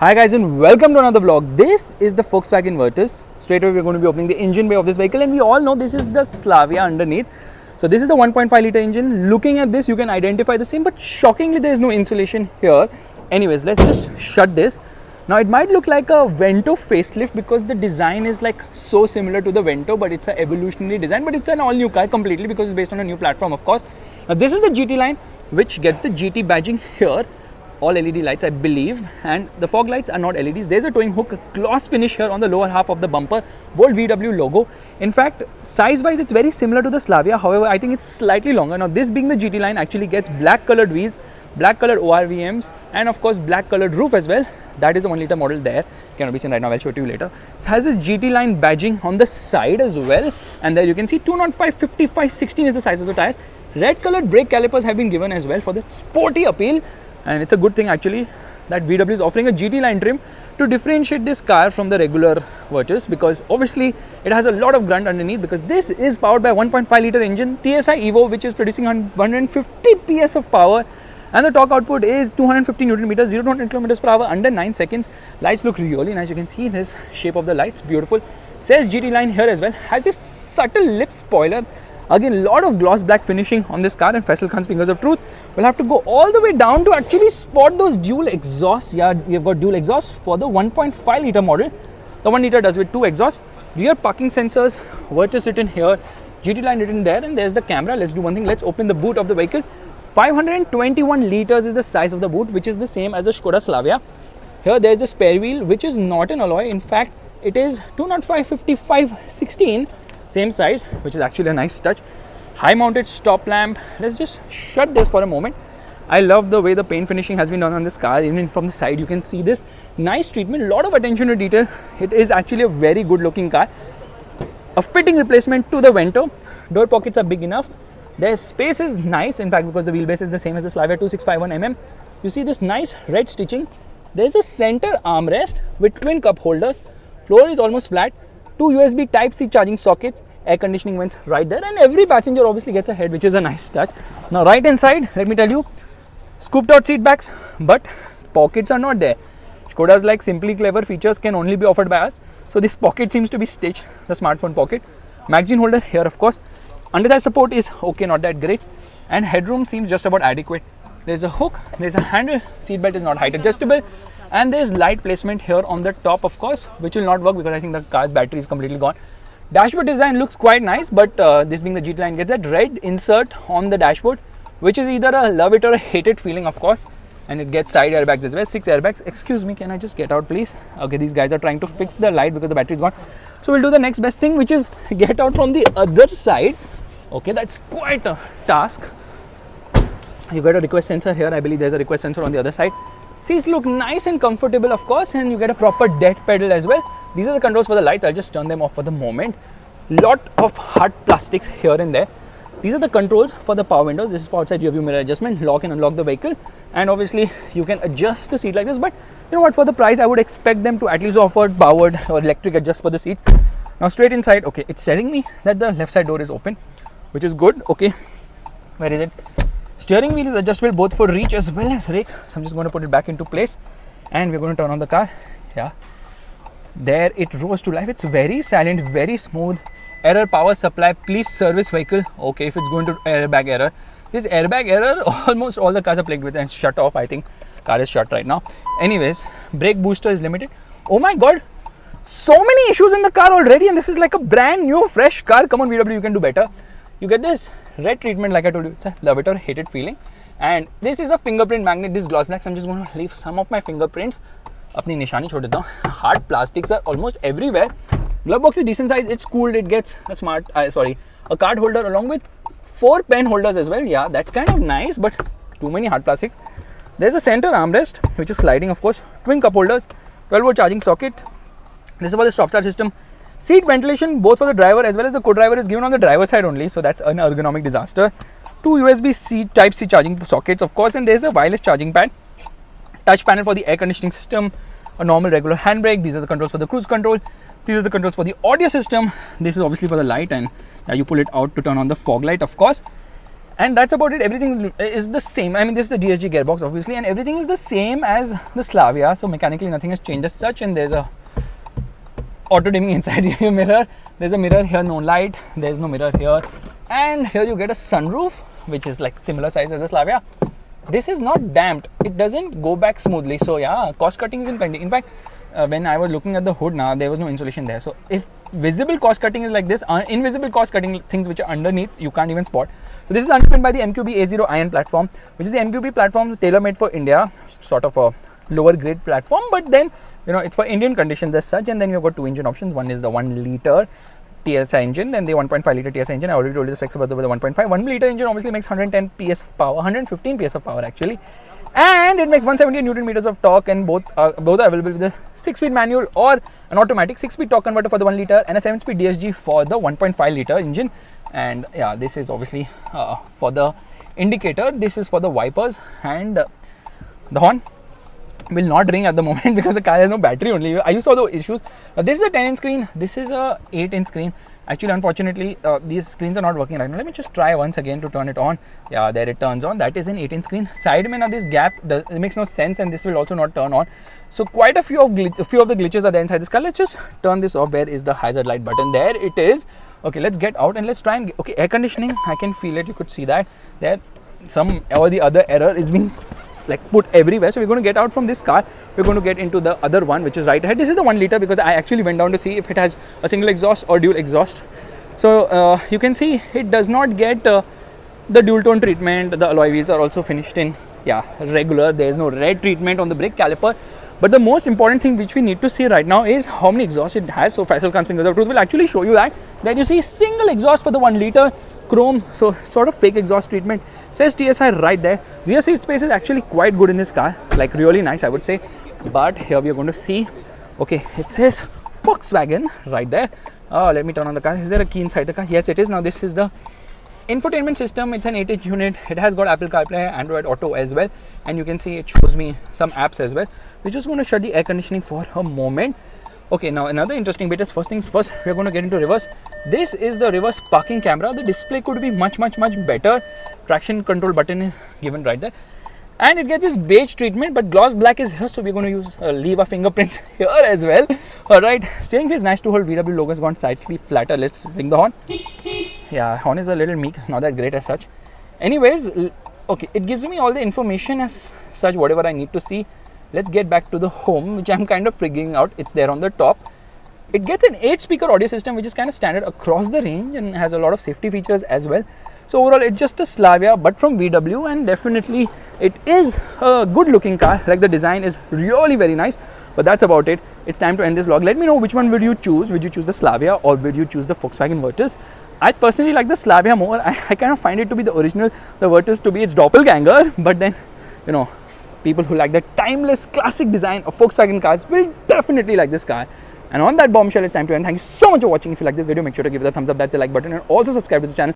Hi guys and welcome to another vlog. This is the Volkswagen Virtus. Straight away we're going to be opening the engine bay of this vehicle, and we all know this is the Slavia underneath. So this is the 1.5 litre engine. Looking at this you can identify the same, but shockingly there is no insulation here. Anyways, let's just shut this. Now it might look like a Vento facelift because the design is like so similar to the Vento, but it's an evolutionary design, but it's an all new car completely because it's based on a new platform, of course. Now this is the GT line which gets the GT badging here. All LED lights I believe, and the fog lights are not LEDs. There's a towing hook, a gloss finish here on the lower half of the bumper, bold VW logo. In fact, size wise it's very similar to the Slavia, however I think it's slightly longer. Now this being the GT line actually gets black colored wheels, black colored ORVMs, and of course black colored roof as well. That is the 1 litre model there, cannot be seen right now, I'll show it to you later. It has this GT line badging on the side as well, and there you can see 205, 55, 16 is the size of the tires. Red colored brake calipers have been given as well for the sporty appeal. And it's a good thing actually that VW is offering a GT line trim to differentiate this car from the regular Virtus, because obviously it has a lot of grunt underneath, because this is powered by 1.5 litre engine TSI Evo, which is producing 150 PS of power, and the torque output is 250 Newton meters, 0 to 100 kilometers per hour under 9 seconds. Lights look really nice. You can see this shape of the lights, beautiful. Says GT line here as well. Has this subtle lip spoiler. Again, lot of gloss black finishing on this car, and Faisal Khan's fingers of truth. We'll have to go all the way down to actually spot those dual exhausts. Yeah, we have got dual exhausts for the 1.5 litre model. The 1 litre does with 2 exhausts. Rear parking sensors, Virtus written here, GT line written there, and there's the camera. Let's do one thing. Let's open the boot of the vehicle. 521 litres is the size of the boot, which is the same as the Skoda Slavia. Here there's the spare wheel, which is not an alloy. In fact, it is 205, 55, 16. Same size, which is actually a nice touch. High mounted stop lamp. Let's just shut this for a moment. I love the way the paint finishing has been done on this car. Even from the side you can see this nice treatment, lot of attention to detail. It is actually a very good looking car. A fitting replacement to the Vento. Door pockets are big enough. Their space is nice, in fact, because the wheelbase is the same as the Slavia 2651mm. You see this nice red stitching. There's a center armrest with twin cup holders. Floor is almost flat. 2 USB Type-C charging sockets, air conditioning vents right there, and every passenger obviously gets a head, which is a nice touch. Now right inside, let me tell you, scooped out seat backs, but pockets are not there. Skoda's like simply clever features can only be offered by us. So this pocket seems to be stitched, the smartphone pocket. Magazine holder here, of course. Underthigh support is okay, not that great, and headroom seems just about adequate. There's a hook, there's a handle, seat belt is not height adjustable. And there's light placement here on the top, of course, which will not work because I think the car's battery is completely gone. Dashboard design looks quite nice, but this being the GT line gets that red insert on the dashboard, which is either a love it or a hate it feeling, of course. And it gets side airbags as well, 6 airbags. Excuse me, can I just get out, please? Okay, these guys are trying to fix the light because the battery is gone. So we'll do the next best thing, which is get out from the other side. Okay, that's quite a task. You got a request sensor here. I believe there's a request sensor on the other side. Seats look nice and comfortable, of course, and you get a proper dead pedal as well. These are the controls for the lights. I'll just turn them off for the moment. Lot of hard plastics here and there. These are the controls for the power windows. This is for outside rear view mirror adjustment, lock and unlock the vehicle, and obviously you can adjust the seat like this. But you know what, for the price I would expect them to at least offer powered or electric adjust for the seats. Now straight inside, okay, it's telling me that the left side door is open, which is good. Okay, where is it? Steering wheel is adjustable both for reach as well as rake. So I'm just going to put it back into place, and we're going to turn on the car. Yeah, there it rose to life. It's very silent, very smooth. Error power supply, please service vehicle. Okay, if it's going to airbag error. This airbag error, almost all the cars are plagued with, and shut off. I think car is shut right now. Anyways, brake booster is limited. Oh my god, so many issues in the car already, and this is like a brand new fresh car. Come on VW, you can do better. You get this red treatment, like I told you, it's a love it or hate it feeling. And this is a fingerprint magnet, this gloss black. So I'm just going to leave some of my fingerprints. Apni nishani chhod deta hu. Hard plastics are almost everywhere. Glove box is decent size, it's cooled, it gets a card holder along with 4 pen holders as well. Yeah, that's kind of nice, but too many hard plastics. There's a center armrest, which is sliding, of course. Twin cup holders, 12-volt charging socket. This is for the stop start system. Seat ventilation both for the driver as well as the co-driver is given on the driver side only, so that's an ergonomic disaster. 2 USB-C Type-C charging sockets, of course, and there's a wireless charging pad. Touch panel for the air conditioning system, a normal regular handbrake. These are the controls for the cruise control. These are the controls for the audio system. This is obviously for the light, and you pull it out to turn on the fog light, of course. And that's about it. Everything is the same. I mean, this is the DSG gearbox obviously, and everything is the same as the Slavia, so mechanically nothing has changed as such. And there's a auto dimming inside your mirror. There's a mirror here, no light. There's no mirror here, and here you get a sunroof which is like similar size as the Slavia. This is not damped, it doesn't go back smoothly, so yeah, cost cutting is impending. In fact, when I was looking at the hood now, there was no insulation there, so if visible cost cutting is like this, invisible cost cutting things which are underneath you can't even spot. So this is underpinned by the MQB A0 Iron platform, which is the MQB platform tailor made for India, sort of a lower grade platform, but then it's for Indian conditions as such. And then you've got two engine options. One is the 1 liter TSI engine, then the 1.5 liter TSI engine. I already told you the specs about the 1.5. 1 liter engine obviously makes 110 PS of power, 115 PS of power actually, and it makes 170 Newton meters of torque, and both are available with a 6-speed manual or an automatic 6-speed torque converter for the 1 liter and a 7-speed DSG for the 1.5 liter engine. And yeah, this is obviously for the indicator, this is for the wipers, and the horn will not ring at the moment because the car has no battery only. You saw the issues. This is a 10-inch screen, this is a 8-inch screen. Actually, unfortunately, these screens are not working right now. Let me just try once again to turn it on. Yeah, there it turns on. That is an 8-inch screen. Side mein, this gap, it makes no sense, and this will also not turn on. So quite a few of the glitches are there inside this car. Let's just turn this off. Where is the hazard light button? There it is. Okay, let's get out and let's try and okay, air conditioning. I can feel it. You could see that there some or the other error is being like put everywhere. So we're going to get out from this car. We're going to get into the other one, which is right ahead. This is the 1 liter because I actually went down to see if it has a single exhaust or dual exhaust. So you can see it does not get the dual tone treatment. The alloy wheels are also finished in regular. There is no red treatment on the brake caliper. But the most important thing which we need to see right now is how many exhausts it has. So Faisal Khan's fingers of truth will actually show you that. Then you see single exhaust for the 1 liter chrome, so sort of fake exhaust treatment. Says TSI right there. Rear seat space is actually quite good in this car, like really nice I would say. But here we are going to see, okay, it says Volkswagen right there. Let me turn on the car. Is there a key inside the car? Yes, it is. Now this is the infotainment system. It's an 8-inch unit. It has got Apple CarPlay, Android Auto as well, and you can see it shows me some apps as well. We're just going to shut the air conditioning for a moment. Okay, now another interesting bit is, first things first, we're going to get into reverse. This is the reverse parking camera. The display could be much better. Traction control button is given right there, and it gets this beige treatment, but gloss black is here, so we're going to use leave our fingerprints here as well. All right, steering feels nice to hold. VW logo has gone slightly flatter. Let's ring the horn. Yeah, horn is a little meek, it's not that great as such. Anyways, okay, it gives me all the information as such, whatever I need to see. Let's get back to the home, which I'm kind of figuring out. It's there on the top. It gets an 8-speaker audio system, which is kind of standard across the range and has a lot of safety features as well. So overall, it's just a Slavia, but from VW, and definitely it is a good looking car. Like, the design is really very nice, but that's about it. It's time to end this vlog. Let me know which one would you choose. Would you choose the Slavia or would you choose the Volkswagen Virtus? I personally like the Slavia more. I kind of find it to be the original, the Virtus to be its doppelganger, but then, people who like the timeless classic design of Volkswagen cars will definitely like this car. And on that bombshell, it's time to end. Thank you so much for watching. If you like this video, make sure to give it a thumbs up. That's the like button, and also subscribe to the channel.